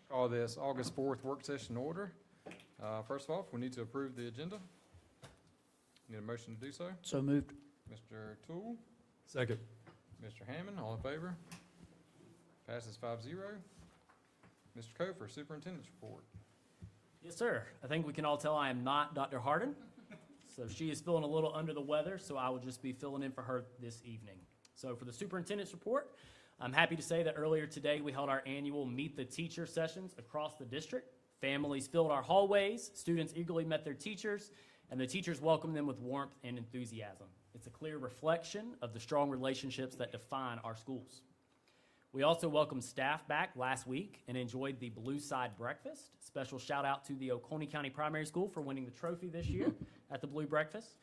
Call this August 4th work session order. First of all, we need to approve the agenda. Need a motion to do so. So moved. Mr. Toole, Second. Mr. Hammond, all in favor? Passes 5-0. Mr. Kofer, Superintendent's report. Yes, sir. I think we can all tell I am not Dr. Harden. So she is feeling a little under the weather, so I will just be filling in for her this evening. So for the superintendent's report, I'm happy to say that earlier today we held our annual Meet the Teacher sessions across the district. Families filled our hallways, students eagerly met their teachers, and the teachers welcomed them with warmth and enthusiasm. It's a clear reflection of the strong relationships that define our schools. We also welcomed staff back last week and enjoyed the Blue Side Breakfast. Special shout out to the Oconee County Primary School for winning the trophy this year at the Blue Breakfast.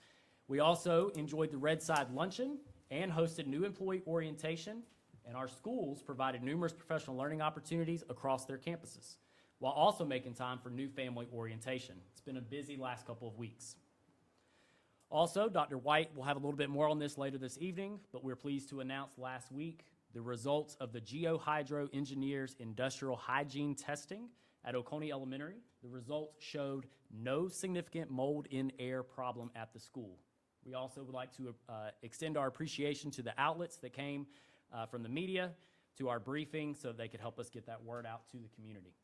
We also enjoyed the Red Side Luncheon and hosted new employee orientation, and our schools provided numerous professional learning opportunities across their campuses, while also making time for new family orientation. It's been a busy last couple of weeks. Also, Dr. White will have a little bit more on this later this evening, but we're pleased to announce last week the results of the GeoHydro Engineers Industrial Hygiene Testing at Oconee Elementary. The results showed no significant mold in air problem at the school. We also would like to extend our appreciation to the outlets that came from the media to our briefing so they could help us get that word out to the community.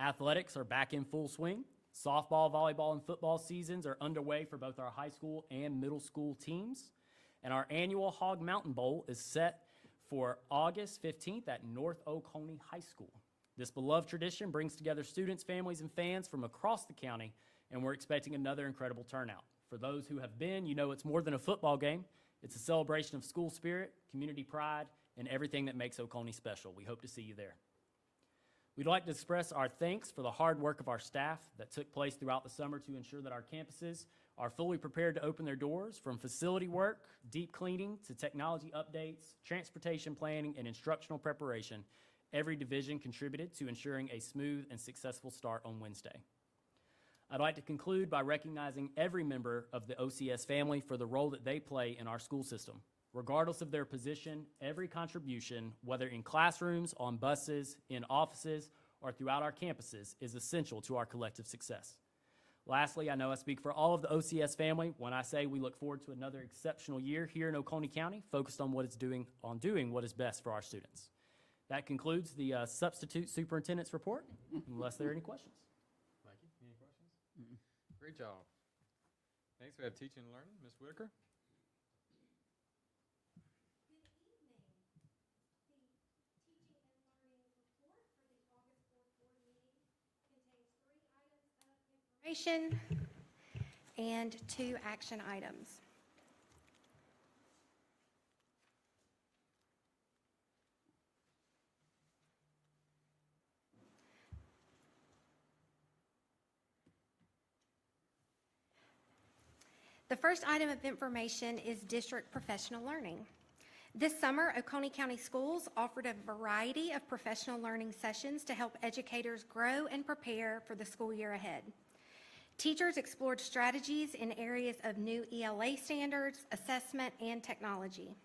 Athletics are back in full swing. Softball, volleyball, and football seasons are underway for both our high school and middle school teams. And our annual Hog Mountain Bowl is set for August 15th at North Oconee High School. This beloved tradition brings together students, families, and fans from across the county, and we're expecting another incredible turnout. For those who have been, you know it's more than a football game. It's a celebration of school spirit, community pride, and everything that makes Oconee special. We hope to see you there. We'd like to express our thanks for the hard work of our staff that took place throughout the summer to ensure that our campuses are fully prepared to open their doors, from facility work, deep cleaning, to technology updates, transportation planning, and instructional preparation. Every division contributed to ensuring a smooth and successful start on Wednesday. I'd like to conclude by recognizing every member of the OCS family for the role that they play in our school system. Regardless of their position, every contribution, whether in classrooms, on buses, in offices, or throughout our campuses, is essential to our collective success. Lastly, I know I speak for all of the OCS family when I say we look forward to another exceptional year here in Oconee County, focused on doing what is best for our students. That concludes the substitute superintendent's report, unless there are any questions. Mikey, any questions? Great job. Next, we have teaching and learning. Ms. Whitaker. And 2 action items. The first item of information is district professional learning. This summer, Oconee County Schools offered a variety of professional learning sessions to help educators grow and prepare for the school year ahead. Teachers explored strategies in areas of new ELA standards, assessment, and technology.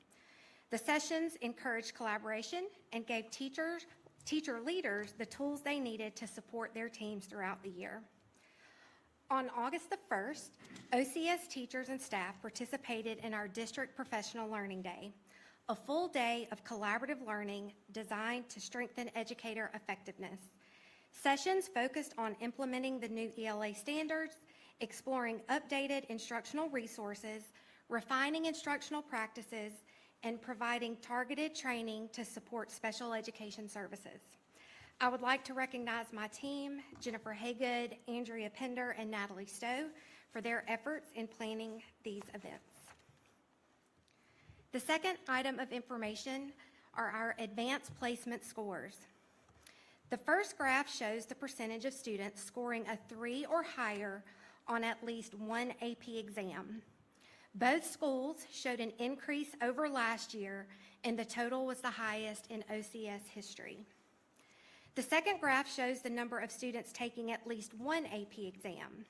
The sessions encouraged collaboration and gave teacher leaders the tools they needed to support their teams throughout the year. On August the 1st, OCS teachers and staff participated in our District Professional Learning Day, a full day of collaborative learning designed to strengthen educator effectiveness. Sessions focused on implementing the new ELA standards, exploring updated instructional resources, refining instructional practices, and providing targeted training to support special education services. I would like to recognize my team, Jennifer Haygood, Andrea Pender, and Natalie Stowe, for their efforts in planning these events. The second item of information are our advanced placement scores. The first graph shows the percentage of students scoring a 3 or higher on at least one AP exam. Both schools showed an increase over last year, and the total was the highest in OCS history. The second graph shows the number of students taking at least one AP exam.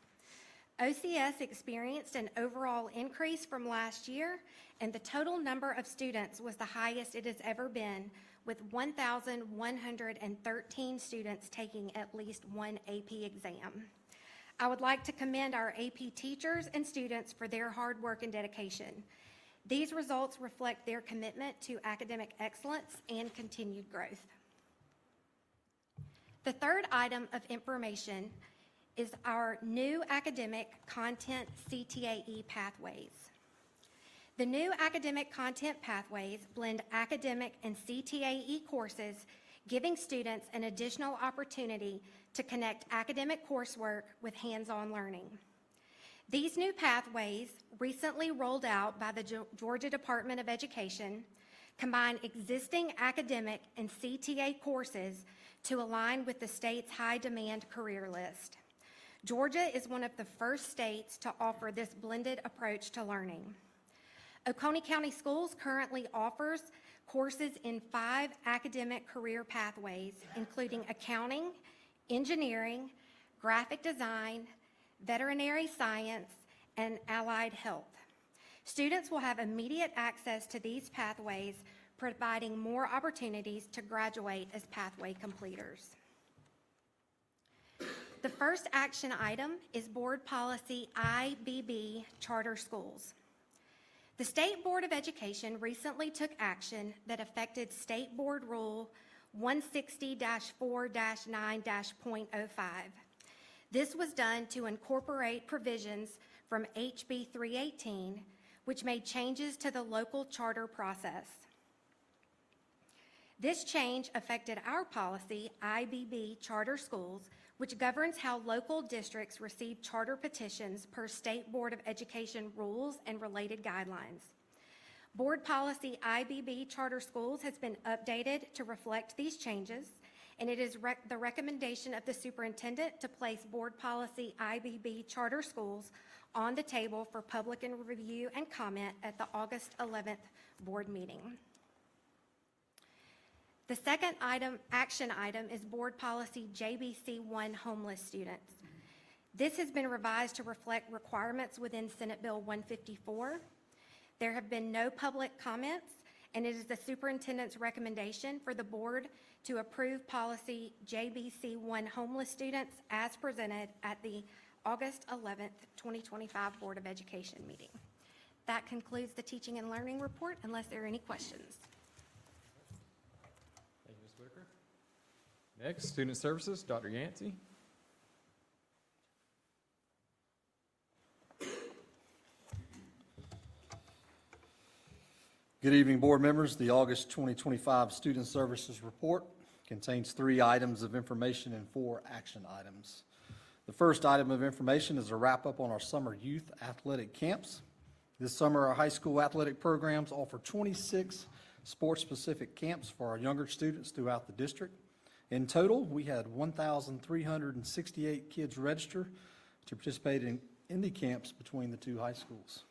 OCS experienced an overall increase from last year, and the total number of students was the highest it has ever been, with 1,113 students taking at least one AP exam. I would like to commend our AP teachers and students for their hard work and dedication. These results reflect their commitment to academic excellence and continued growth. The third item of information is our new academic content CTAE pathways. The new academic content pathways blend academic and CTAE courses, giving students an additional opportunity to connect academic coursework with hands-on learning. These new pathways, recently rolled out by the Georgia Department of Education, combine existing academic and CTA courses to align with the state's high-demand career list. Georgia is one of the first states to offer this blended approach to learning. Oconee County Schools currently offers courses in 5 academic career pathways, including accounting, engineering, graphic design, veterinary science, and allied health. Students will have immediate access to these pathways, providing more opportunities to graduate as pathway completers. The first action item is Board Policy IBB Charter Schools. The State Board of Education recently took action that affected State Board Rule 160-4-9-.05. This was done to incorporate provisions from HB 318, which made changes to the local charter process. This change affected our policy, IBB Charter Schools, which governs how local districts receive charter petitions per State Board of Education rules and related guidelines. Board Policy IBB Charter Schools has been updated to reflect these changes, and it is the recommendation of the superintendent to place Board Policy IBB Charter Schools on the table for public and review and comment at the August 11th board meeting. The second action item is Board Policy JBC1 Homeless Students. This has been revised to reflect requirements within Senate Bill 154. There have been no public comments, and it is the superintendent's recommendation for the board to approve Policy JBC1 Homeless Students as presented at the August 11th, 2025 Board of Education meeting. That concludes the teaching and learning report, unless there are any questions. Thank you, Ms. Whitaker. Next, Student Services, Dr. Yancey. Good evening, board members. The August 2025 Student Services Report contains 3 items of information and 4 action items. The first item of information is a wrap-up on our summer youth athletic camps. This summer, our high school athletic programs offer 26 sports-specific camps for our younger students throughout the district. In total, we had 1,368 kids register to participate in the camps between the 2 high schools.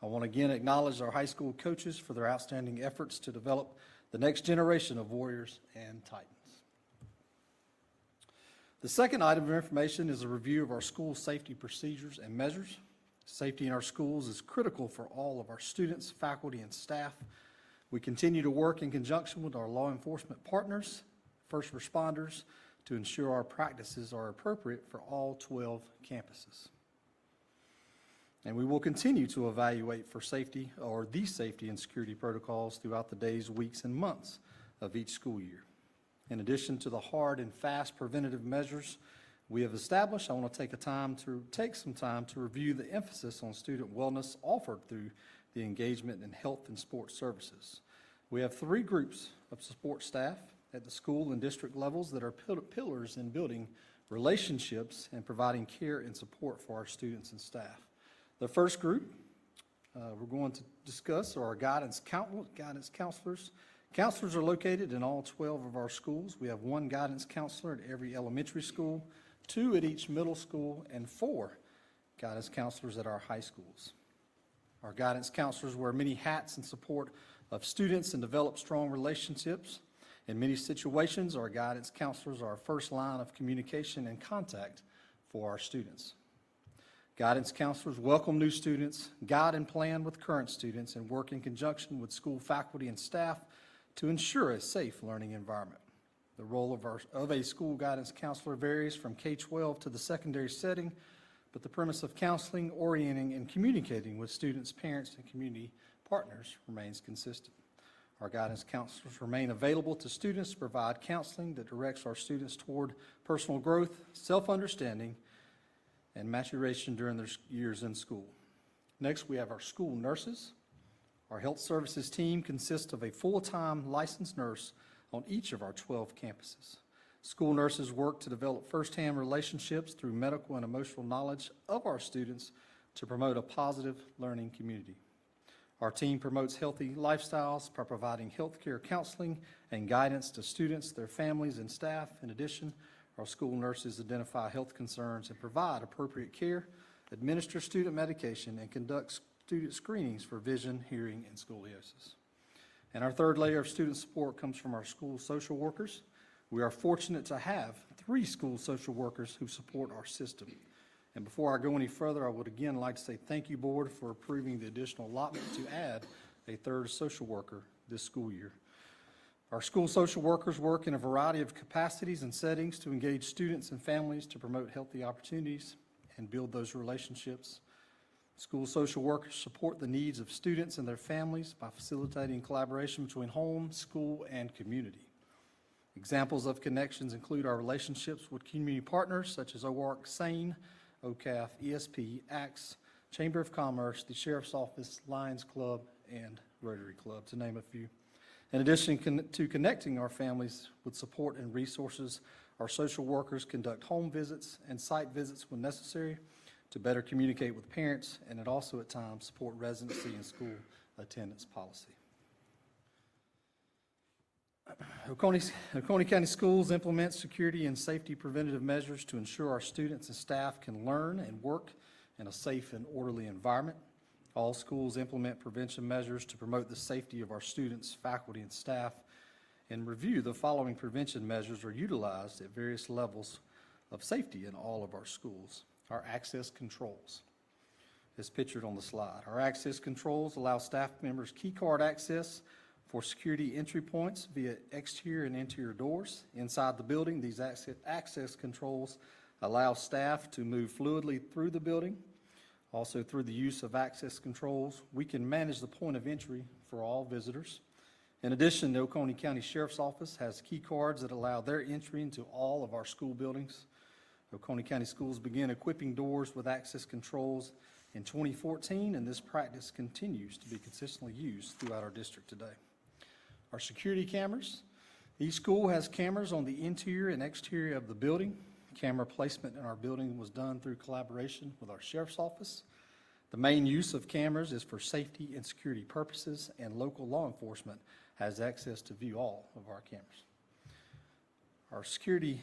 I want to again acknowledge our high school coaches for their outstanding efforts to develop the next generation of warriors and titans. The second item of information is a review of our school safety procedures and measures. Safety in our schools is critical for all of our students, faculty, and staff. We continue to work in conjunction with our law enforcement partners, first responders, to ensure our practices are appropriate for all 12 campuses. And we will continue to evaluate for safety or the safety and security protocols throughout the days, weeks, and months of each school year. In addition to the hard and fast preventative measures we have established, I want to take some time to review the emphasis on student wellness offered through the engagement in health and sports services. We have 3 groups of support staff at the school and district levels that are pillars in building relationships and providing care and support for our students and staff. The first group we're going to discuss are our guidance counselors. Counselors are located in all 12 of our schools. We have 1 guidance counselor at every elementary school, 2 at each middle school, and 4 guidance counselors at our high schools. Our guidance counselors wear many hats in support of students and develop strong relationships. In many situations, our guidance counselors are our first line of communication and contact for our students. Guidance counselors welcome new students, guide and plan with current students, and work in conjunction with school faculty and staff to ensure a safe learning environment. The role of a school guidance counselor varies from K-12 to the secondary setting, but the premise of counseling, orienting, and communicating with students, parents, and community partners remains consistent. Our guidance counselors remain available to students to provide counseling that directs our students toward personal growth, self-understanding, and maturation during their years in school. Next, we have our school nurses. Our health services team consists of a full-time licensed nurse on each of our 12 campuses. School nurses work to develop firsthand relationships through medical and emotional knowledge of our students to promote a positive learning community. Our team promotes healthy lifestyles by providing healthcare counseling and guidance to students, their families, and staff. In addition, our school nurses identify health concerns and provide appropriate care, administer student medication, and conduct student screenings for vision, hearing, and scoliosis. And our third layer of student support comes from our school social workers. We are fortunate to have 3 school social workers who support our system. And before I go any further, I would again like to say thank you, Board, for approving the additional allotment to add a 3rd social worker this school year. Our school social workers work in a variety of capacities and settings to engage students and families to promote healthy opportunities and build those relationships. School social workers support the needs of students and their families by facilitating collaboration between home, school, and community. Examples of connections include our relationships with community partners such as OARC, SANE, OCAF, ESP, ACTS, Chamber of Commerce, the Sheriff's Office, Lions Club, and Rotary Club, to name a few. In addition to connecting our families with support and resources, our social workers conduct home visits and site visits when necessary to better communicate with parents, and it also at times support residency and school attendance policy. Oconee County Schools implement security and safety preventative measures to ensure our students and staff can learn and work in a safe and orderly environment. All schools implement prevention measures to promote the safety of our students, faculty, and staff, and review the following prevention measures are utilized at various levels of safety in all of our schools. Our access controls, as pictured on the slide. Our access controls allow staff members key card access for security entry points via exterior and interior doors. Inside the building, these access controls allow staff to move fluidly through the building. Also, through the use of access controls, we can manage the point of entry for all visitors. In addition, the Oconee County Sheriff's Office has key cards that allow their entry into all of our school buildings. Oconee County Schools began equipping doors with access controls in 2014, and this practice continues to be consistently used throughout our district today. Our security cameras. Each school has cameras on the interior and exterior of the building. Camera placement in our building was done through collaboration with our Sheriff's Office. The main use of cameras is for safety and security purposes, and local law enforcement has access to view all of our cameras. Our security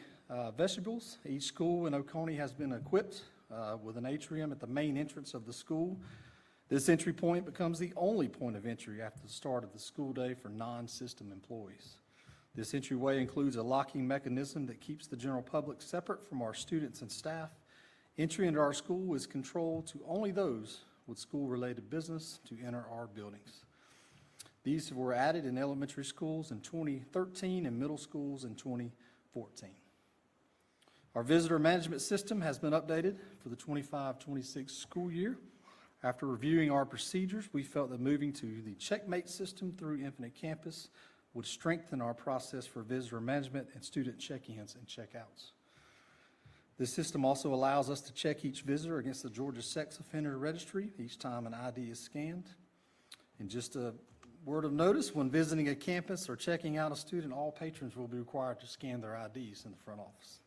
vestibules. Each school in Oconee has been equipped with an atrium at the main entrance of the school. This entry point becomes the only point of entry after the start of the school day for non-system employees. This entryway includes a locking mechanism that keeps the general public separate from our students and staff. Entry into our school is controlled to only those with school-related business to enter our buildings. These were added in elementary schools in 2013 and middle schools in 2014. Our visitor management system has been updated for the 25-26 school year. After reviewing our procedures, we felt that moving to the Checkmate system through Infinite Campus would strengthen our process for visitor management and student check-ins and check-outs. This system also allows us to check each visitor against the Georgia Sex Offender Registry each time an ID is scanned. And just a word of notice, when visiting a campus or checking out a student, all patrons will be required to scan their IDs in the front office.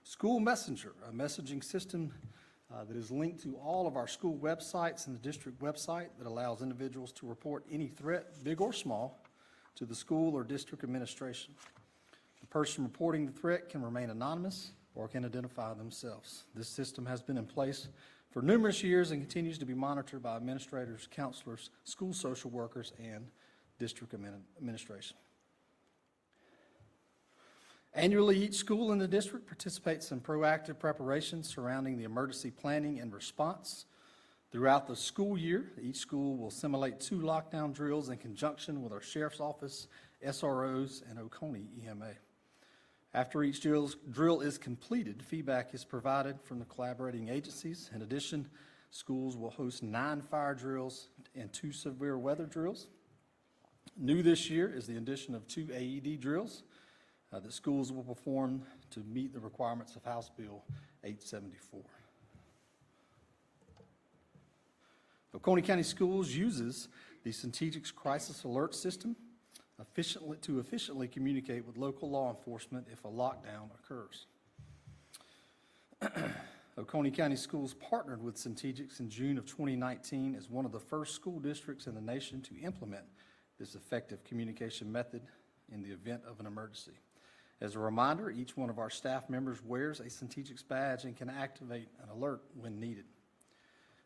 School Messenger, a messaging system that is linked to all of our school websites and the district website that allows individuals to report any threat, big or small, to the school or district administration. The person reporting the threat can remain anonymous or can identify themselves. This system has been in place for numerous years and continues to be monitored by administrators, counselors, school social workers, and district administration. Annually, each school in the district participates in proactive preparations surrounding the emergency planning and response. Throughout the school year, each school will simulate 2 lockdown drills in conjunction with our Sheriff's Office SROs, and Oconee EMA. After each drill is completed, feedback is provided from the collaborating agencies. In addition, schools will host 9 fire drills and 2 severe weather drills. New this year is the addition of 2 AED drills that schools will perform to meet the requirements of House Bill 874. Oconee County Schools uses the Centegix Crisis Alert System to efficiently communicate with local law enforcement if a lockdown occurs. Oconee County Schools partnered with Centegix in June of 2019 as one of the first school districts in the nation to implement this effective communication method in the event of an emergency. As a reminder, each one of our staff members wears a Centegix badge and can activate an alert when needed.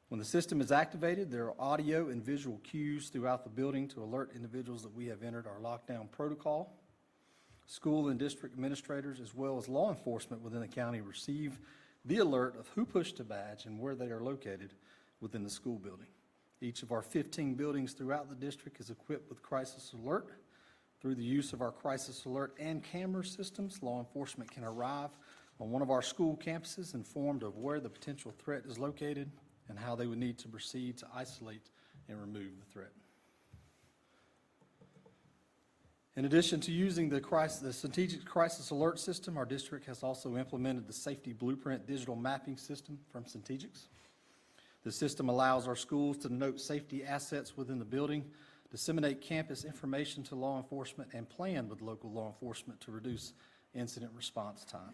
When the system is activated, there are audio and visual cues throughout the building to alert individuals that we have entered our lockdown protocol. School and district administrators, as well as law enforcement within the county, receive the alert of who pushed a badge and where they are located within the school building. Each of our 15 buildings throughout the district is equipped with Crisis Alert. Through the use of our Crisis Alert and camera systems, law enforcement can arrive on one of our school campuses informed of where the potential threat is located and how they would need to proceed to isolate and remove the threat. In addition to using the Centegix Crisis Alert System, our district has also implemented the Safety Blueprint digital mapping system from Centegix. The system allows our schools to note safety assets within the building, disseminate campus information to law enforcement, and plan with local law enforcement to reduce incident response time.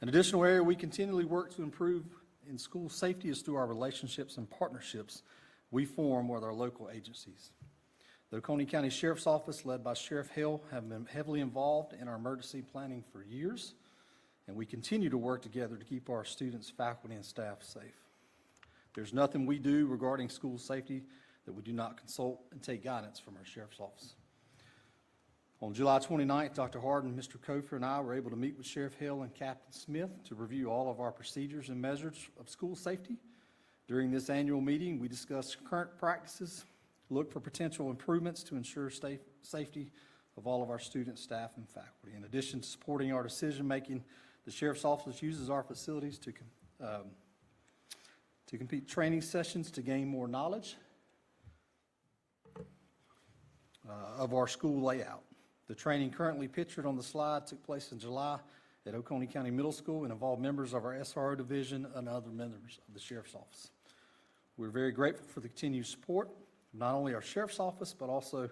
An additional area we continually work to improve in school safety is through our relationships and partnerships we form with our local agencies. The Oconee County Sheriff's Office, led by Sheriff Hill, have been heavily involved in our emergency planning for years, and we continue to work together to keep our students, faculty, and staff safe. There's nothing we do regarding school safety that we do not consult and take guidance from our Sheriff's Office. On July 29th, Dr. Harden, Mr. Kofer, and I were able to meet with Sheriff Hill and Captain Smith to review all of our procedures and measures of school safety. During this annual meeting, we discussed current practices, look for potential improvements to ensure safety of all of our students, staff, and faculty. In addition to supporting our decision-making, the Sheriff's Office uses our facilities to complete training sessions to gain more knowledge of our school layout. The training currently pictured on the slide took place in July at Oconee County Middle School and involved members of our SRO division and other members of the Sheriff's Office. We're very grateful for the continued support of not only our Sheriff's Office, but also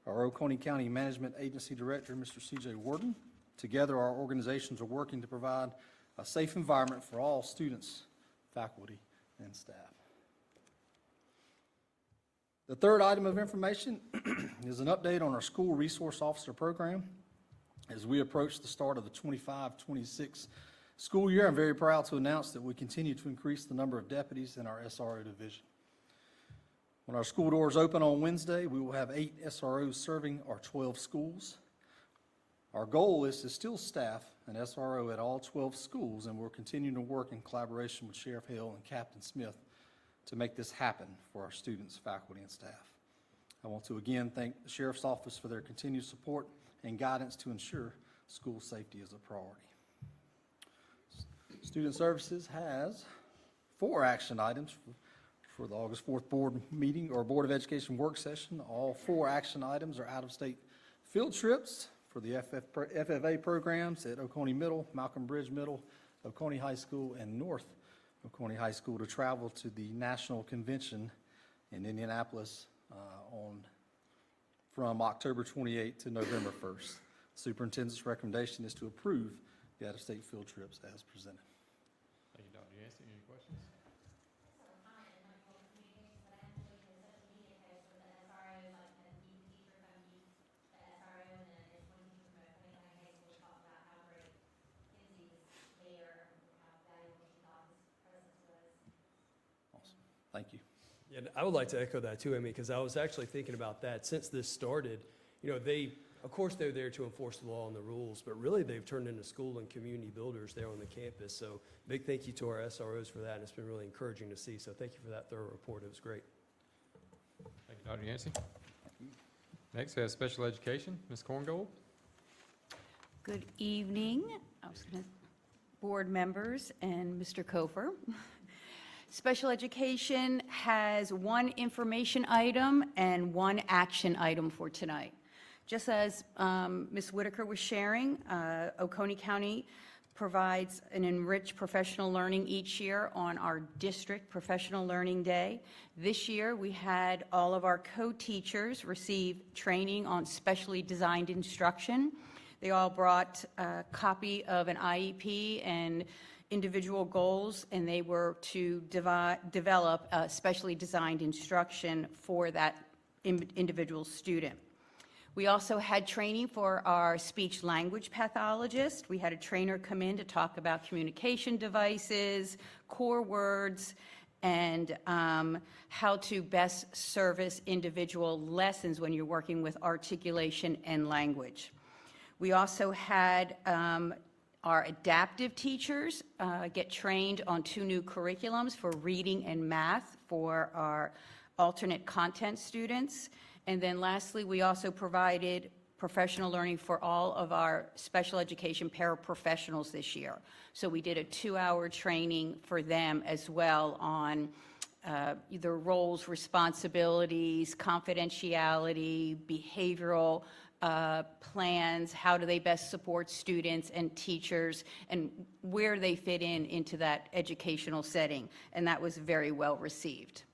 our Oconee County Management Agency Director, Mr. C.J. Warden. Together, our organizations are working to provide a safe environment for all students, faculty, and staff. The third item of information is an update on our School Resource Officer Program. As we approach the start of the 25-26 school year, I'm very proud to announce that we continue to increase the number of deputies in our SRO division. When our school doors open on Wednesday, we will have 8 SROs serving our 12 schools. Our goal is to still staff an SRO at all 12 schools, and we're continuing to work in collaboration with Sheriff Hill and Captain Smith to make this happen for our students, faculty, and staff. I want to again thank the Sheriff's Office for their continued support and guidance to ensure school safety is a priority. Student Services has 4 action items for the August 4th board meeting or Board of Education work session. All 4 action items are out-of-state field trips for the FFA programs at Oconee Middle, Malcolm Bridge Middle, Oconee High School, and North Oconee High School to travel to the National Convention in Indianapolis from October 28th to November 1st. Superintendent's recommendation is to approve the out-of-state field trips as presented. Thank you, Dr. Yancey. Any questions? Thank you. And I would like to echo that too, Amy, because I was actually thinking about that since this started. You know, of course, they're there to enforce the law and the rules, but really they've turned into school and community builders there on the campus. So big thank you to our SROs for that, and it's been really encouraging to see. So thank you for that thorough report. It was great. Thank you, Dr. Yancey. Next, we have special education, Ms. Korngold. Good evening, board members and Mr. Kofer. Special education has one information item and one action item for tonight. Just as Ms. Whitaker was sharing, Oconee County provides an enriched professional learning each year on our district professional learning day. This year, we had all of our co-teachers receive training on specially designed instruction. They all brought a copy of an IEP and individual goals, and they were to develop specially designed instruction for that individual student. We also had training for our speech language pathologist. We had a trainer come in to talk about communication devices, core words, and how to best service individual lessons when you're working with articulation and language. We also had our adaptive teachers get trained on 2 new curriculums for reading and math for our alternate content students. And then lastly, we also provided professional learning for all of our special education paraprofessionals this year. So we did a 2-hour training for them as well on their roles, responsibilities, confidentiality, behavioral plans, how do they best support students and teachers, and where they fit into that educational setting. And that was very well received.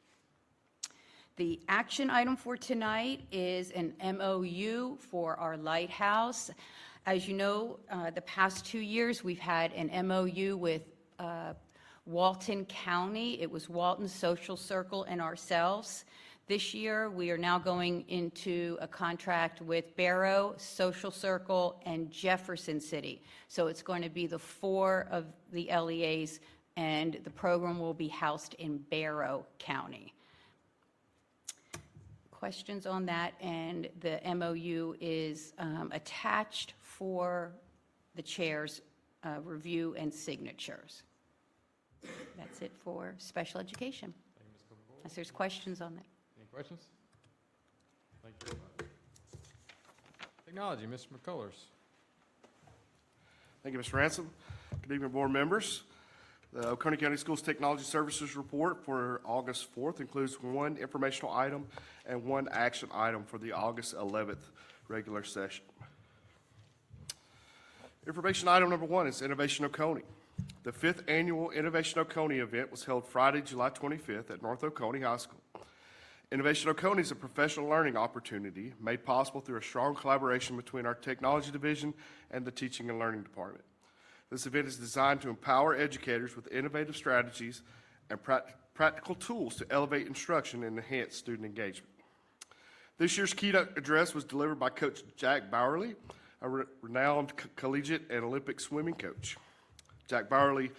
The action item for tonight is an MOU for our lighthouse. As you know, the past 2 years, we've had an MOU with Walton County. It was Walton Social Circle and ourselves. This year, we are now going into a contract with Barrow, Social Circle, and Jefferson City. So it's going to be the 4 of the LEAs, and the program will be housed in Barrow County. Questions on that, and the MOU is attached for the chair's review and signatures. That's it for special education. Thank you, Ms. Korngold. Unless there's questions on that. Any questions? Thank you very much. Technology, Mr. McCullers. Thank you, Mr. Ransom. Good evening, board members. The Oconee County Schools Technology Services Report for August 4th includes 1 informational item and 1 action item for the August 11th regular session. Information item number 1 is Innovation Oconee. The 5th annual Innovation Oconee event was held Friday, July 25th at North Oconee High School. Innovation Oconee is a professional learning opportunity made possible through a strong collaboration between our technology division and the teaching and learning department. This event is designed to empower educators with innovative strategies and practical tools to elevate instruction and enhance student engagement. This year's keynote address was delivered by Coach Jack Bowerly, a renowned collegiate and Olympic swimming coach. Jack Bowerly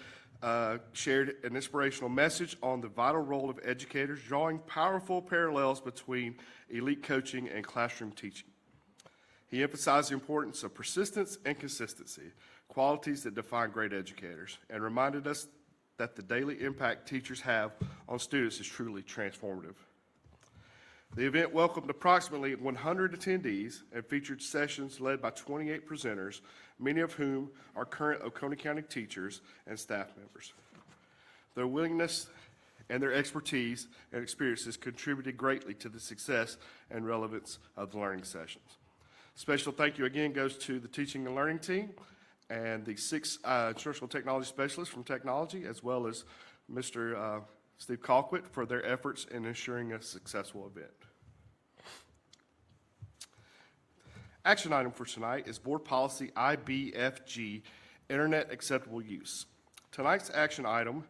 shared an inspirational message on the vital role of educators, drawing powerful parallels between elite coaching and classroom teaching. He emphasized the importance of persistence and consistency, qualities that define great educators, and reminded us that the daily impact teachers have on students is truly transformative. The event welcomed approximately 100 attendees and featured sessions led by 28 presenters, many of whom are current Oconee County teachers and staff members. Their willingness and their expertise and experiences contributed greatly to the success and relevance of the learning sessions. Special thank you again goes to the teaching and learning team and the 6 instructional technology specialists from technology, as well as Mr. Steve Colquitt for their efforts in ensuring a successful event. Action item for tonight is Board Policy IBFG, Internet Acceptable Use. Tonight's action item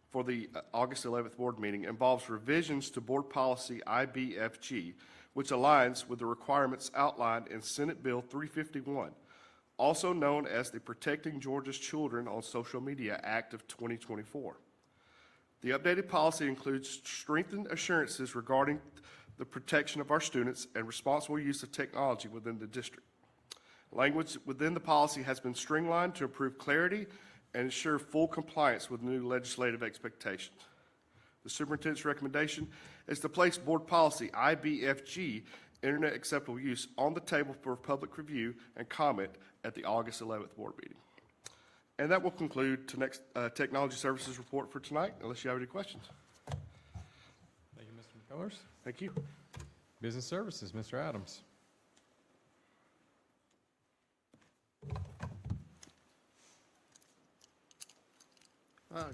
for the August 11th board meeting involves revisions to Board Policy IBFG, which aligns with the requirements outlined in Senate Bill 351, also known as the Protecting Georgia's Children on Social Media Act of 2024. The updated policy includes strengthened assurances regarding the protection of our students and responsible use of technology within the district. Language within the policy has been streamlined to improve clarity and ensure full compliance with new legislative expectations. The superintendent's recommendation is to place Board Policy IBFG internet acceptable use on the table for public review and comment at the August 11th board meeting. And that will conclude tonight's technology services report for tonight, unless you have any questions. Thank you, Mr. McCullers. Thank you. Business Services, Mr. Adams.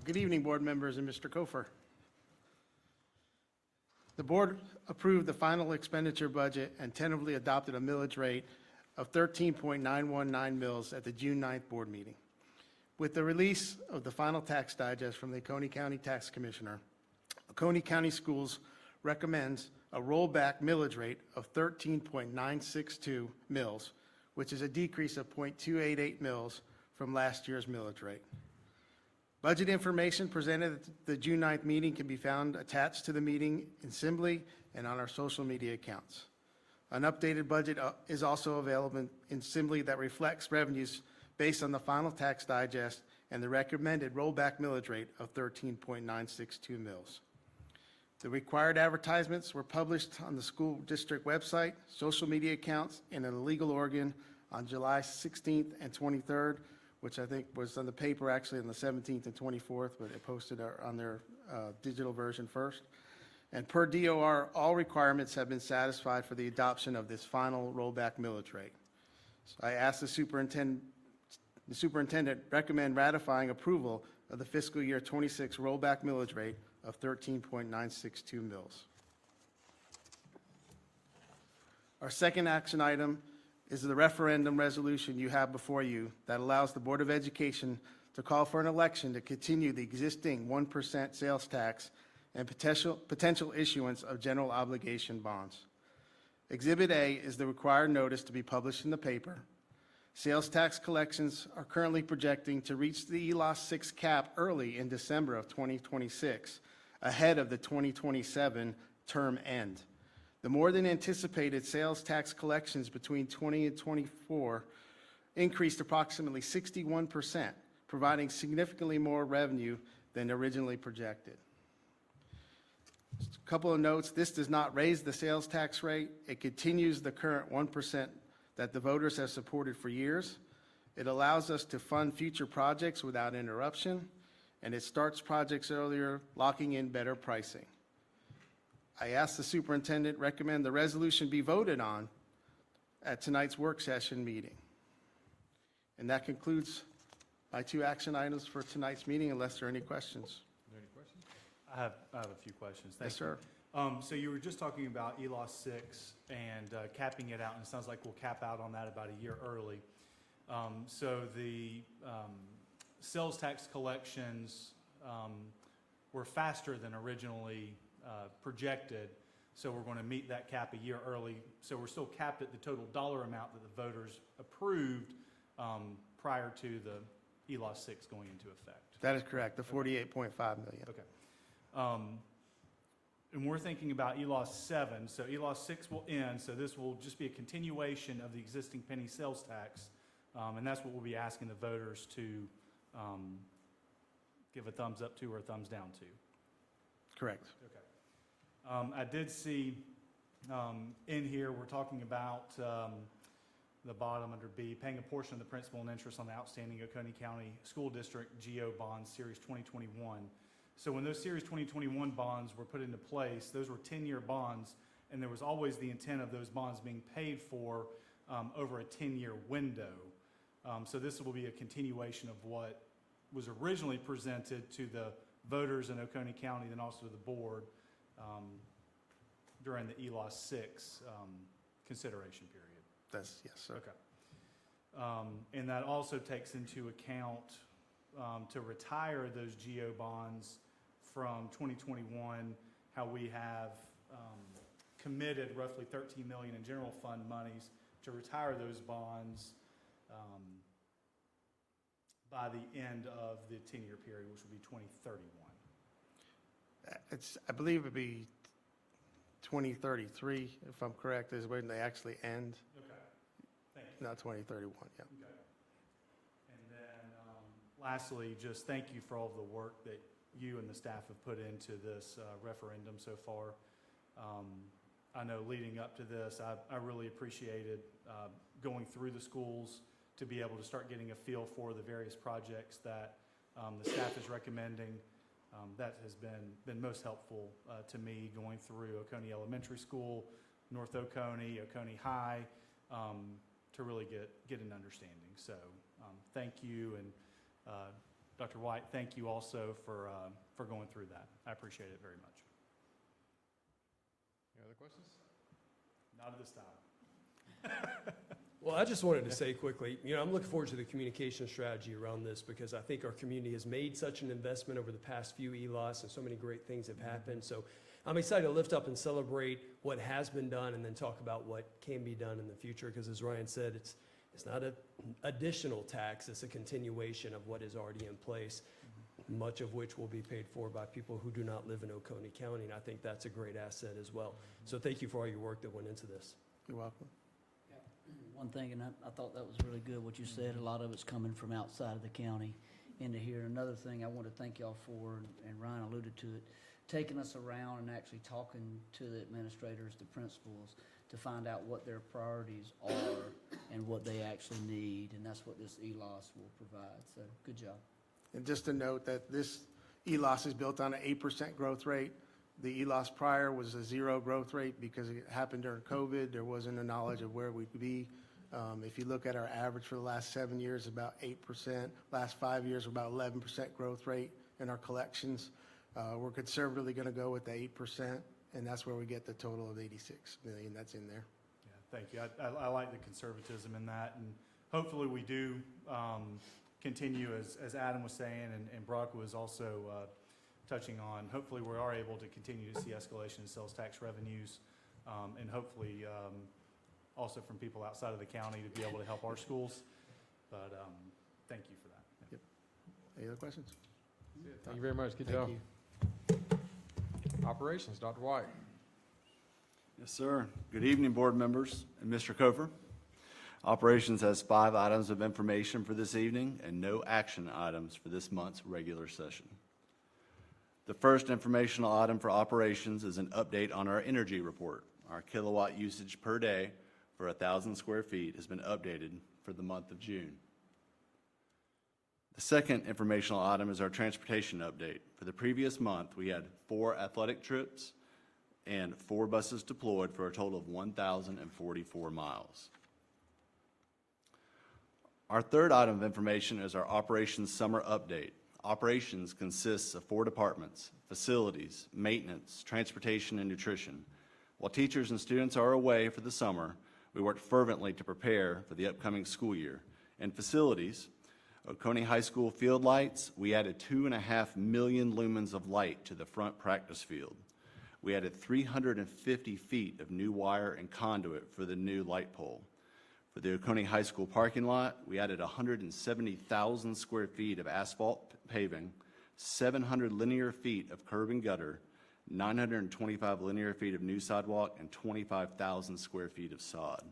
Good evening, board members and Mr. Kofer. The board approved the final expenditure budget and tentatively adopted a millage rate of 13.919 mils at the June 9th board meeting. With the release of the final tax digest from the Oconee County Tax Commissioner, Oconee County Schools recommends a rollback millage rate of 13.962 mils, which is a decrease of 0.288 mils from last year's millage rate. Budget information presented at the June 9th meeting can be found attached to the meeting in Assembly and on our social media accounts. An updated budget is also available in Assembly that reflects revenues based on the final tax digest and the recommended rollback millage rate of 13.962 mils. The required advertisements were published on the school district website, social media accounts, and in a legal organ on July 16th and 23rd, which I think was on the paper actually on the 17th and 24th, but it posted on their digital version first. And per DOR, all requirements have been satisfied for the adoption of this final rollback millage rate. So I asked the superintendent recommend ratifying approval of the fiscal year 26 rollback millage rate of 13.962 mils. Our second action item is the referendum resolution you have before you that allows the Board of Education to call for an election to continue the existing 1% sales tax and potential issuance of general obligation bonds. Exhibit A is the required notice to be published in the paper. Sales tax collections are currently projecting to reach the ELOS 6 cap early in December of 2026, ahead of the 2027 term end. The more than anticipated sales tax collections between 20 and 24 increased approximately 61%, providing significantly more revenue than originally projected. Just a couple of notes, this does not raise the sales tax rate. It continues the current 1% that the voters have supported for years. It allows us to fund future projects without interruption, and it starts projects earlier, locking in better pricing. I ask the superintendent recommend the resolution be voted on at tonight's work session meeting. And that concludes my two action items for tonight's meeting, unless there are any questions. Are there any questions? I have a few questions. Thank Yes, you. sir. So you were just talking about ELOS 6 and capping it out, and it sounds like we'll cap out on that about a year early. So the sales tax collections were faster than originally projected, so we're going to meet that cap a year early. So we're still capped at the total dollar amount that the voters approved prior to the ELOS 6 going into effect. That is correct, the 48.5 million. Okay. And we're thinking about ELOS 7, so ELOS 6 will end, so this will just be a continuation of the existing penny sales tax, and that's what we'll be asking the voters to give a thumbs up to or a thumbs down to. Correct. Okay. I did see in here, we're talking about the bottom under B, paying a portion of the principal and interest on the outstanding Oconee County School District GO Bonds Series 2021. So when those Series 2021 bonds were put into place, those were 10-year bonds, and there was always the intent of those bonds being paid for over a 10-year window. So this will be a continuation of what was originally presented to the voters in Oconee County, then also to the board during the ELOS 6 consideration period. That's, yes, sir. Okay. And that also takes into account to retire those GO bonds from 2021, how we have committed roughly $13 million in general fund monies to retire those bonds by the end of the 10-year period, which would be 2031. I believe it'd be 2033, if I'm correct, is when they actually end, Okay. Thank you. not 2031, yeah. Okay. And then lastly, just thank you for all of the work that you and the staff have put into this referendum so far. I know leading up to this, I really appreciated going through the schools to be able to start getting a feel for the various projects that the staff is recommending. That has been most helpful to me going through Oconee Elementary School, North Oconee, Oconee High, to really get an understanding. So thank you, and Dr. White, thank you also for going through that. I appreciate it very much. Any other questions? Not at this time. Well, I just wanted to say quickly, I'm looking forward to the communication strategy around this because I think our community has made such an investment over the past few ELOS and so many great things have happened. So I'm excited to lift up and celebrate what has been done and then talk about what can be done in the future because as Ryan said, it's not an additional tax, it's a continuation of what is already in place, much of which will be paid for by people who do not live in Oconee County, and I think that's a great asset as well. So thank you for all your work that went into this. You're welcome. One thing, and I thought that was really good, what you said, a lot of it's coming from outside of the county into here. Another thing I want to thank y'all for, and Ryan alluded to it, taking us around and actually talking to the administrators, the principals, to find out what their priorities are and what they actually need, and that's what this ELOS will provide. So, good job. And just to note that this ELOS is built on an 8% growth rate. The ELOS prior was a 0 growth rate because it happened during COVID. There wasn't a knowledge of where we'd be. If you look at our average for the last 7 years, about 8%. Last 5 years, about 11% growth rate in our collections. We're conservatively going to go with the 8%, and that's where we get the total of 86 million that's in there. Yeah, thank you. I like the conservatism in that, and hopefully we do continue, as Adam was saying, and Brock was also touching on, hopefully we are able to continue to see escalation in sales tax revenues, and hopefully also from people outside of the county to be able to help our schools. But thank you for that. Yep. Any other questions? Thank you very much. Good Thank job. you. Operations, Dr. White. Yes, sir. Good evening, board members and Mr. Kofer. Operations has 5 items of information for this evening and no action items for this month's regular session. The first informational item for operations is an update on our energy report. Our kilowatt usage per day for 1,000 square feet has been updated for the month of June. The second informational item is our transportation update. For the previous month, we had 4 athletic trips and 4 buses deployed for a total of 1,044 miles. Our third item of information is our operations summer update. Operations consists of 4 departments: facilities, maintenance, transportation, and nutrition. While teachers and students are away for the summer, we worked fervently to prepare for the upcoming school year. In facilities, Oconee High School field lights, we added 2.5 million lumens of light to the front practice field. We added 350 feet of new wire and conduit for the new light pole. For the Oconee High School parking lot, we added 170,000 square feet of asphalt paving, 700 linear feet of curb and gutter, 925 linear feet of new sidewalk, and 25,000 square feet of sod.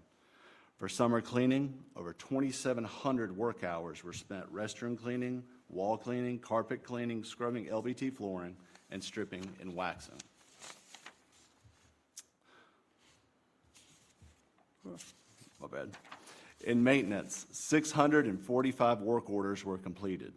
For summer cleaning, over 2,700 work hours were spent restroom cleaning, wall cleaning, carpet cleaning, scrubbing LVT flooring, and stripping and waxing. My bad. In maintenance, 645 work orders were completed.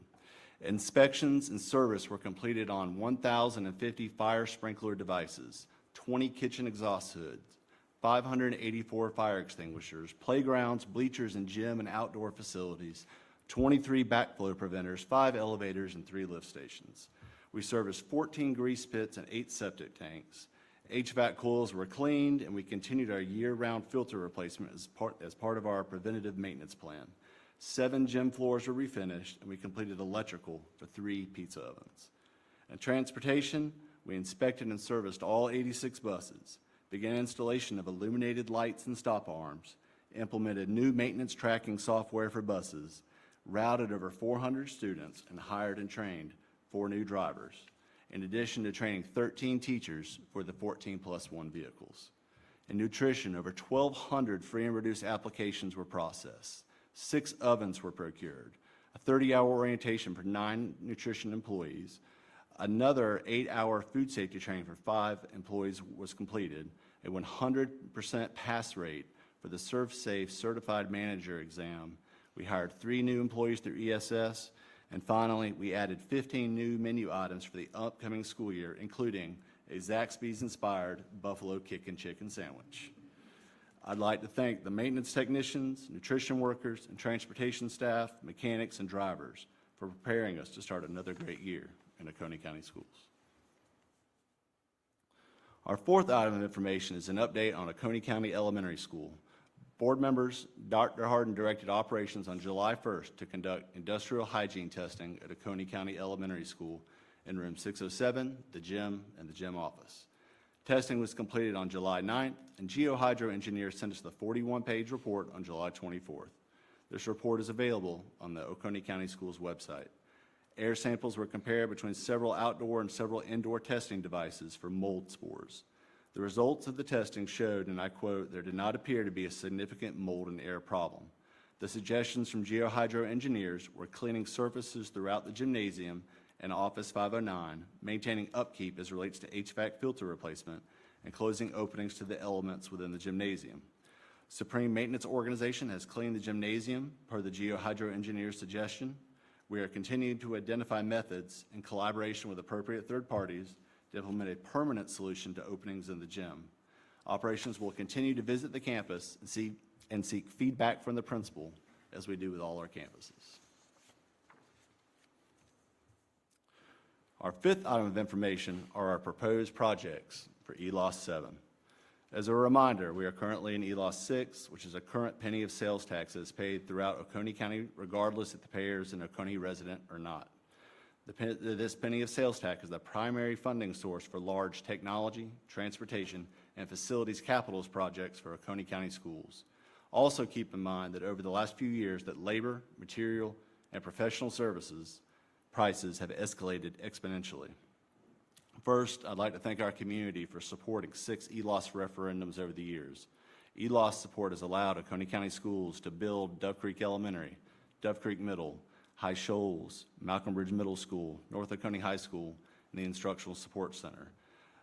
Inspections and service were completed on 1,050 fire sprinkler devices, 20 kitchen exhaust hoods, 584 fire extinguishers, playgrounds, bleachers, and gym and outdoor facilities, 23 backflow preventers, 5 elevators, and 3 lift stations. We serviced 14 grease pits and 8 septic tanks. HVAC coils were cleaned, and we continued our year-round filter replacement as part of our preventative maintenance plan. 7 gym floors were refinished, and we completed electrical for 3 pizza ovens. In transportation, we inspected and serviced all 86 buses, began installation of illuminated lights and stop arms, implemented new maintenance tracking software for buses, routed over 400 students, and hired and trained 4 new drivers, in addition to training 13 teachers for the 14+1 vehicles. In nutrition, over 1,200 free and reduced applications were processed. 6 ovens were procured, a 30-hour orientation for 9 nutrition employees, another 8-hour food safety training for 5 employees was completed, a 100% pass rate for the ServSafe Certified Manager exam. We hired 3 new employees through ESS. And finally, we added 15 new menu items for the upcoming school year, including a Zaxby's-inspired Buffalo Kickin' Chicken sandwich. I'd like to thank the maintenance technicians, nutrition workers, and transportation staff, mechanics, and drivers for preparing us to start another great year in Oconee County Schools. Our fourth item of information is an update on Oconee County Elementary School. Board members, Dr. Harden directed operations on July 1st to conduct industrial hygiene testing at Oconee County Elementary School in room 607, the gym, and the gym office. Testing was completed on July 9th, and GeoHydro engineers sent us the 41-page report on July 24th. This report is available on the Oconee County Schools website. Air samples were compared between several outdoor and several indoor testing devices for mold spores. The results of the testing showed, and I quote, "There did not appear to be a significant mold and air problem." The suggestions from GeoHydro engineers were cleaning surfaces throughout the gymnasium and Office 509, maintaining upkeep as relates to HVAC filter replacement, and closing openings to the elements within the gymnasium. Supreme Maintenance Organization has cleaned the gymnasium per the GeoHydro engineer's suggestion. We are continuing to identify methods in collaboration with appropriate third parties to implement a permanent solution to openings in the gym. Operations will continue to visit the campus and seek feedback from the principal, as we do with all our campuses. Our fifth item of information are our proposed projects for ELOS 7. As a reminder, we are currently in ELOS 6, which is a current penny of sales taxes paid throughout Oconee County, regardless if the payer is an Oconee resident or not. This penny of sales tax is the primary funding source for large technology, transportation, and facilities capitals projects for Oconee County schools. Also keep in mind that over the last few years that labor, material, and professional services prices have escalated exponentially. First, I'd like to thank our community for supporting 6 ELOS referendums over the years. ELOS support has allowed Oconee County schools to build Dove Creek Elementary, Dove Creek Middle, High Shoals, Malcolm Ridge Middle School, North Oconee High School, and the Instructional Support Center.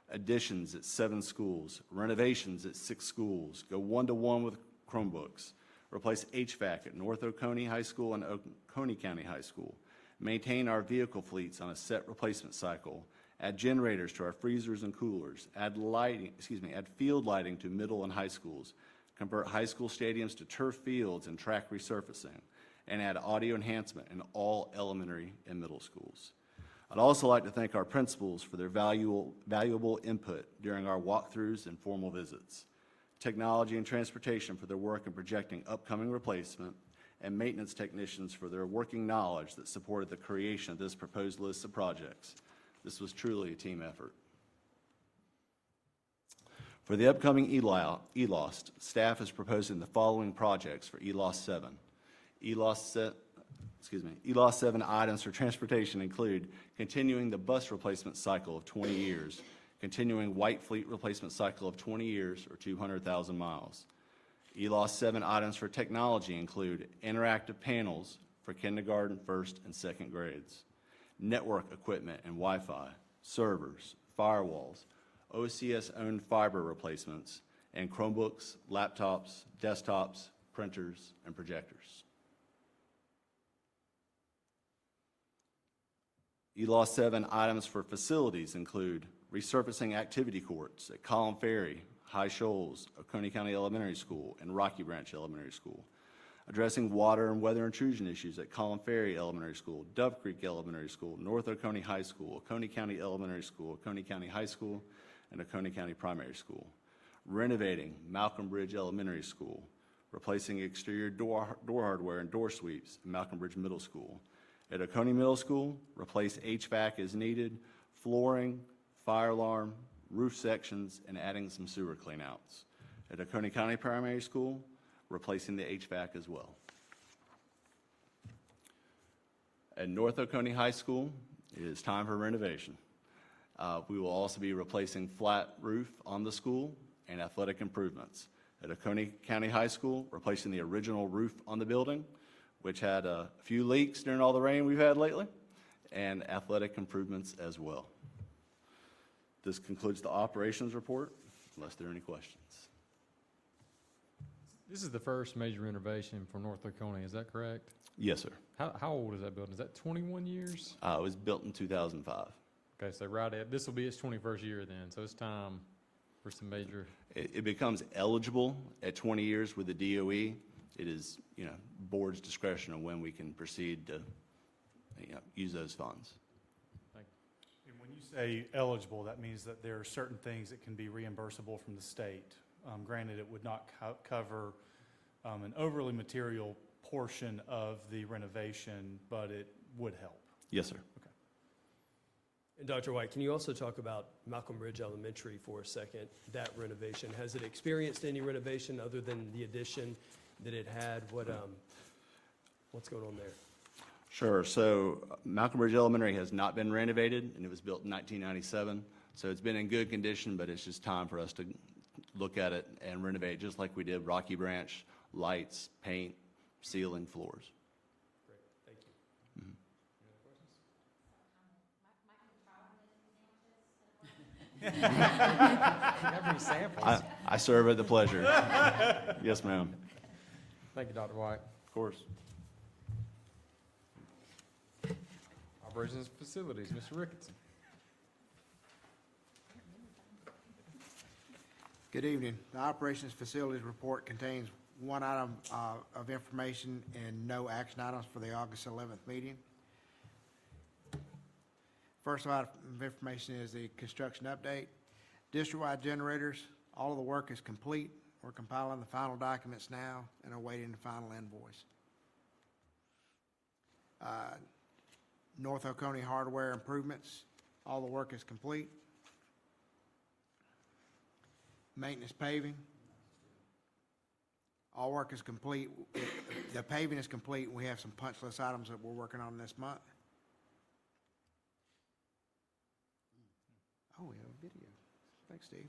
Additions at 7 schools, renovations at 6 schools, go one-to-one with Chromebooks, replace HVAC at North Oconee High School and Oconee County High School, maintain our vehicle fleets on a set replacement cycle, add generators to our freezers and coolers, add field lighting to middle and high schools, convert high school stadiums to turf fields and track resurfacing, and add audio enhancement in all elementary and middle schools. I'd also like to thank our principals for their valuable input during our walkthroughs and formal visits, technology and transportation for their work in projecting upcoming replacement, and maintenance technicians for their working knowledge that supported the creation of this proposed list of projects. This was truly a team effort. For the upcoming ELOS, staff is proposing the following projects for ELOS 7. ELOS 7 items for transportation include continuing the bus replacement cycle of 20 years, continuing white fleet replacement cycle of 20 years or 200,000 miles. ELOS 7 items for technology include interactive panels for kindergarten, first, and second grades, network equipment and Wi-Fi, servers, firewalls, OCS-owned fiber replacements, and Chromebooks, laptops, desktops, printers, and projectors. ELOS 7 items for facilities include resurfacing activity courts at Collin Ferry, High Shoals, Oconee County Elementary School, and Rocky Branch Elementary School, addressing water and weather intrusion issues at Collin Ferry Elementary School, Dove Creek Elementary School, North Oconee High School, Oconee County Elementary School, Oconee County High School, and Oconee County Primary School, renovating Malcolm Ridge Elementary School, replacing exterior door hardware and door sweeps in Malcolm Ridge Middle School. At Oconee Middle School, replace HVAC as needed, flooring, fire alarm, roof sections, and adding some sewer cleanouts. At Oconee County Primary School, replacing the HVAC as well. At North Oconee High School, it is time for renovation. We will also be replacing flat roof on the school and athletic improvements. At Oconee County High School, replacing the original roof on the building, which had a few leaks during all the rain we've had lately, and athletic improvements as well. This concludes the operations report. unless there are any questions. This is the first major renovation for North Oconee, is that correct? Yes, sir. How old is that building? Is that 21 years? It was built in 2005. Okay, so this will be its 21st year then, so it's time for some major, It becomes eligible at 20 years with the DOE. It is, board's discretion on when we can proceed to, use those funds. And when you say eligible, that means that there are certain things that can be reimbursable from the state. Granted, it would not cover an overly material portion of the renovation, but it would help. Yes, sir. And Dr. White, can you also talk about Malcolm Ridge Elementary for a second, that renovation? Has it experienced any renovation other than the addition that it had? What's going on there? Sure. So Malcolm Ridge Elementary has not been renovated, and it was built in 1997. So it's been in good condition, but it's just time for us to look at it and renovate, just like we did Rocky Branch, lights, paint, ceiling, floors. Great, thank you. every sample. I serve at the pleasure. Yes, ma'am. Thank you, Dr. White. Of course. Operations and Facilities, Mr. Ricketson. Good evening. The Operations Facilities Report contains one item of information and no action items for the August 11th meeting. First item of information is the construction update. District-wide generators, all of the work is complete. We're compiling the final documents now and awaiting the final invoice. North Oconee hardware improvements, all the work is complete. Maintenance paving, all work is complete. The paving is complete, and we have some punch list items that we're working on this month. Oh, we have a video. Thanks, Steve.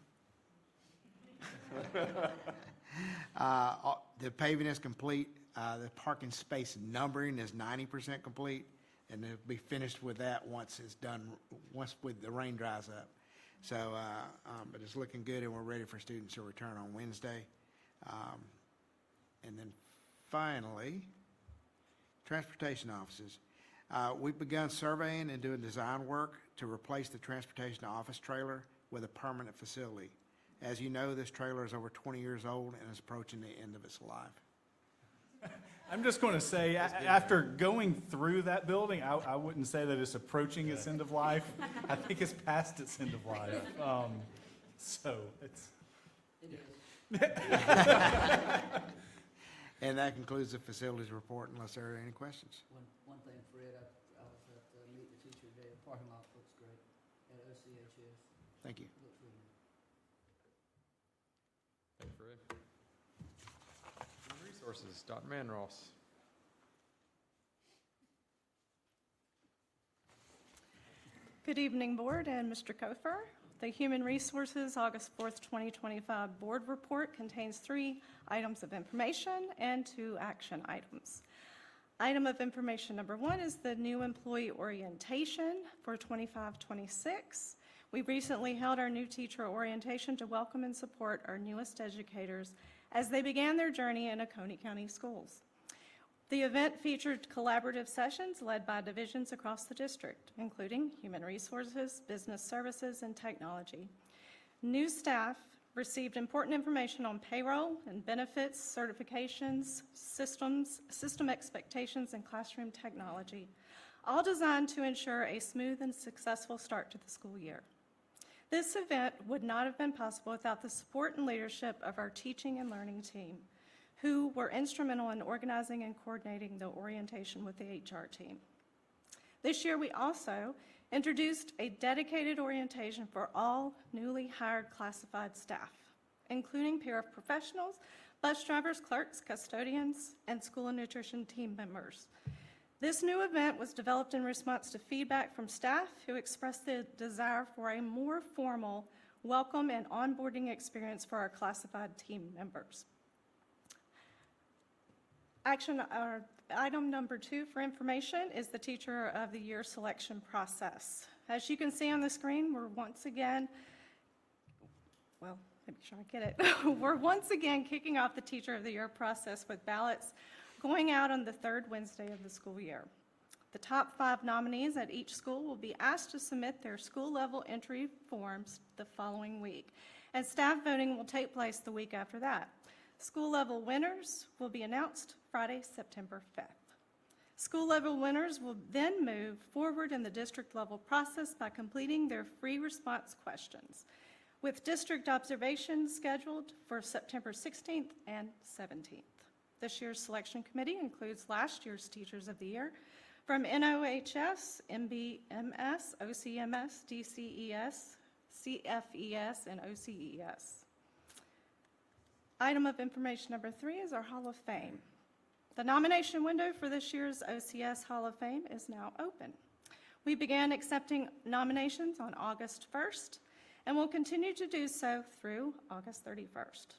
The paving is complete. The parking space numbering is 90% complete, and it'll be finished with that once it's done, once the rain dries up. So, but it's looking good, and we're ready for students to return on Wednesday. And then finally, transportation offices. We've begun surveying and doing design work to replace the transportation office trailer with a permanent facility. As you know, this trailer is over 20 years old and is approaching the end of its life. I'm just going to say, after going through that building, I wouldn't say that it's approaching its end of life. I think it's past its end of life. So it's. It is. And that concludes the facilities report, unless there are any questions. One thing, Fred, I was at Meet the Teacher today. The parking lot looks great at OCHS. Thank you. Looks really good. Thank you, Fred. Human Resources, Dr. Manross. Good evening, Board and Mr. Kofer. The Human Resources August 4th, 2025 Board Report contains 3 items of information and 2 action items. Item of information number 1 is the new employee orientation for 25-26. We recently held our new teacher orientation to welcome and support our newest educators as they began their journey in Oconee County Schools. The event featured collaborative sessions led by divisions across the district, including Human Resources, Business Services, and Technology. New staff received important information on payroll and benefits, certifications, system expectations, and classroom technology, all designed to ensure a smooth and successful start to the school year. This event would not have been possible without the support and leadership of our teaching and learning team, who were instrumental in organizing and coordinating the orientation with the HR team. This year, we also introduced a dedicated orientation for all newly hired classified staff, including paraprofessionals, bus drivers, clerks, custodians, and school and nutrition team members. This new event was developed in response to feedback from staff who expressed the desire for a more formal welcome and onboarding experience for our classified team members. Item number 2 for information is the Teacher of the Year selection process. As you can see on the screen, we're once again, make sure I get it. We're once again kicking off the Teacher of the Year process with ballots going out on the third Wednesday of the school year. The top 5 nominees at each school will be asked to submit their school-level entry forms the following week, and staff voting will take place the week after that. School-level winners will be announced Friday, September 5th. School-level winners will then move forward in the district-level process by completing their free response questions, with district observations scheduled for September 16th and 17th. This year's selection committee includes last year's Teachers of the Year from NOHS, MBMS, OCMS, DCES, CFES, and OCES. Item of information number 3 is our Hall of Fame. The nomination window for this year's OCS Hall of Fame is now open. We began accepting nominations on August 1st and will continue to do so through August 31st.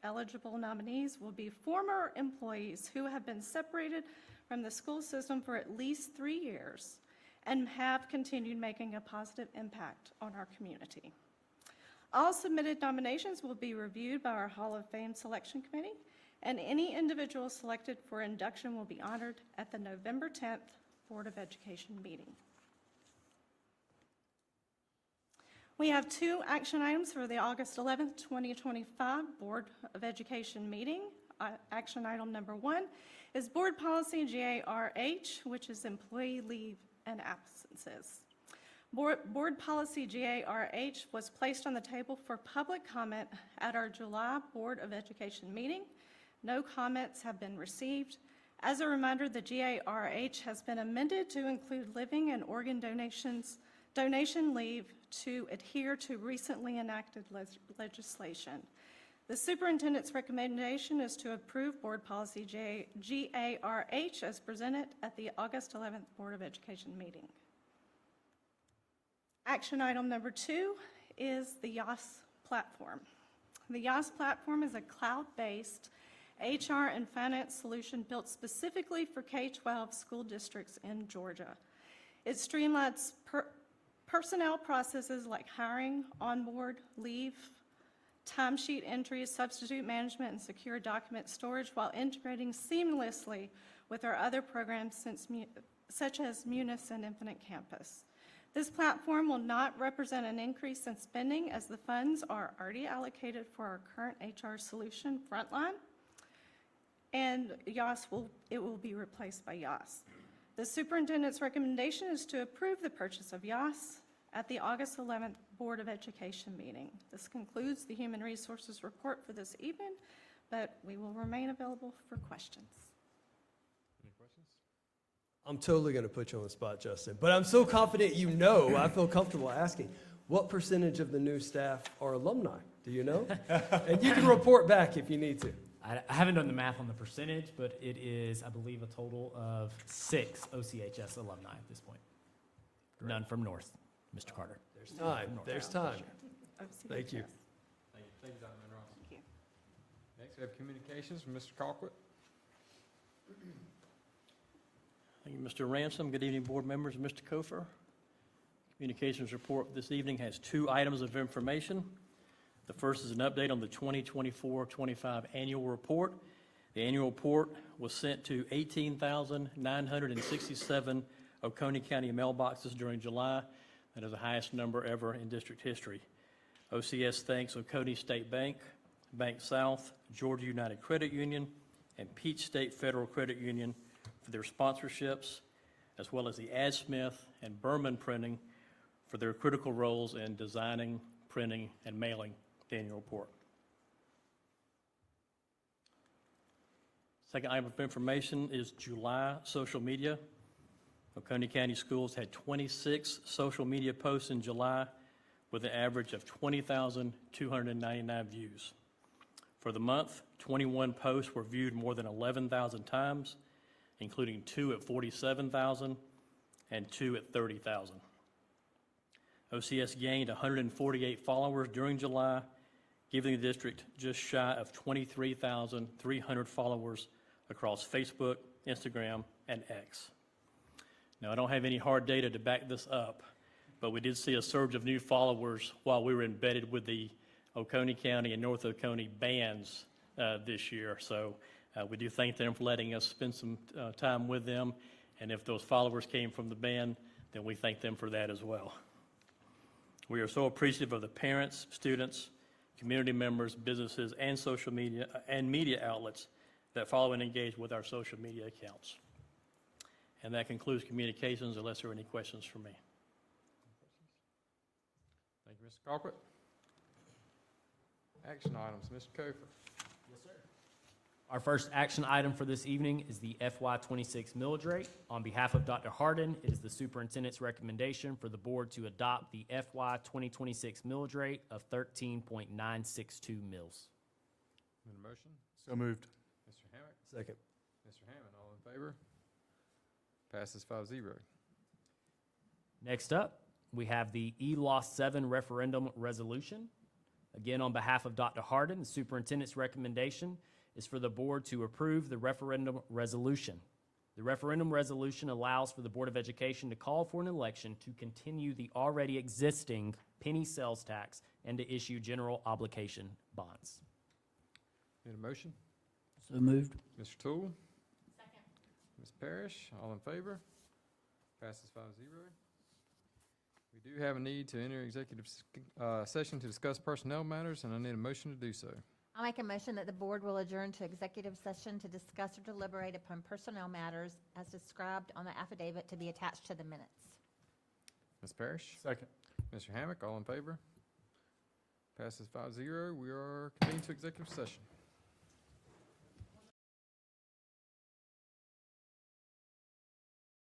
Eligible nominees will be former employees who have been separated from the school system for at least 3 years and have continued making a positive impact on our community. All submitted nominations will be reviewed by our Hall of Fame Selection Committee, and any individual selected for induction will be honored at the November 10th Board of Education meeting. We have 2 action items for the August 11th, 2025 Board of Education meeting. Action item number 1 is Board Policy GARH, which is Employee Leave and Absences. Board Policy GARH was placed on the table for public comment at our July Board of Education meeting. No comments have been received. As a reminder, the GARH has been amended to include living and organ donation leave to adhere to recently enacted legislation. The superintendent's recommendation is to approve Board Policy GARH as presented at the August 11th Board of Education meeting. Action item number 2 is the YAS platform. The YAS platform is a cloud-based HR and finance solution built specifically for K-12 school districts in Georgia. It streamlines personnel processes like hiring, onboard, leave, timesheet entries, substitute management, and secure document storage while integrating seamlessly with our other programs such as Munis and Infinite Campus. This platform will not represent an increase in spending as the funds are already allocated for our current HR solution, Frontline, and it will be replaced by YAS. The superintendent's recommendation is to approve the purchase of YAS at the August 11th Board of Education meeting. This concludes the Human Resources report for this evening, but we will remain available for questions. Any questions? I'm totally going to put you on the spot, Justin, but I'm so confident you know, I feel comfortable asking. What percentage of the new staff are alumni? Do you know? And you can report back if you need to. I haven't done the math on the percentage, but it is, I believe, a total of 6 OCHS alumni at this point. Great. None from North, Mr. Carter. There's time, there's time. Thank you. Thank you, Dr. Monroe. Thank you. Next, we have communications from Mr. Colquitt. Thank you, Mr. Ransom. Good evening, board members. Mr. Kofer. Communications report this evening has 2 items of information. The first is an update on the 2024-25 annual report. The annual report was sent to 18,967 Oconee County mailboxes during July. That is the highest number ever in district history. OCS thanks Oconee State Bank, Bank South, Georgia United Credit Union, and Peach State Federal Credit Union for their sponsorships, as well as the Ad Smith and Berman Printing for their critical roles in designing, printing, and mailing the annual report. Second item of information is July social media. Oconee County Schools had 26 social media posts in July with an average of 20,299 views. For the month, 21 posts were viewed more than 11,000 times, including 2 at 47,000 and 2 at 30,000. OCS gained 148 followers during July, giving the district just shy of 23,300 followers across Facebook, Instagram, and X. Now, I don't have any hard data to back this up, but we did see a surge of new followers while we were embedded with the Oconee County and North Oconee bands this year. So we do thank them for letting us spend some time with them. And if those followers came from the band, then we thank them for that as well. We are so appreciative of the parents, students, community members, businesses, and social media and media outlets that follow and engage with our social media accounts. And that concludes communications, unless there are any questions for me. Thank you, Mr. Carpet. Action items, Mr. Kofer. Yes, sir. Our first action item for this evening is the FY26 millage rate. On behalf of Dr. Hardin, it is the superintendent's recommendation for the board to adopt the FY 2026 millage rate of 13.962 mils. Need a motion? So moved. Mr. Hammack? Second. Mr. Hammond, all in favor? Passes 5-0. Next up, we have the ELOS 7 referendum resolution. Again, on behalf of Dr. Hardin, the superintendent's recommendation is for the board to approve the referendum resolution. The referendum resolution allows for the Board of Education to call for an election to continue the already existing penny sales tax and to issue general obligation bonds. Need a motion? So moved. Mr. Toole? Second. Ms. Parrish, all in favor? Passes 5-0. We do have a need to enter executive session to discuss personnel matters, and I need a motion to do so. I'll make a motion that the board will adjourn to executive session to discuss or deliberate upon personnel matters as described on the affidavit to be attached to the minutes. Ms. Parrish? Second. Mr. Hammack, all in favor? Passes 5-0. We are convened to executive session.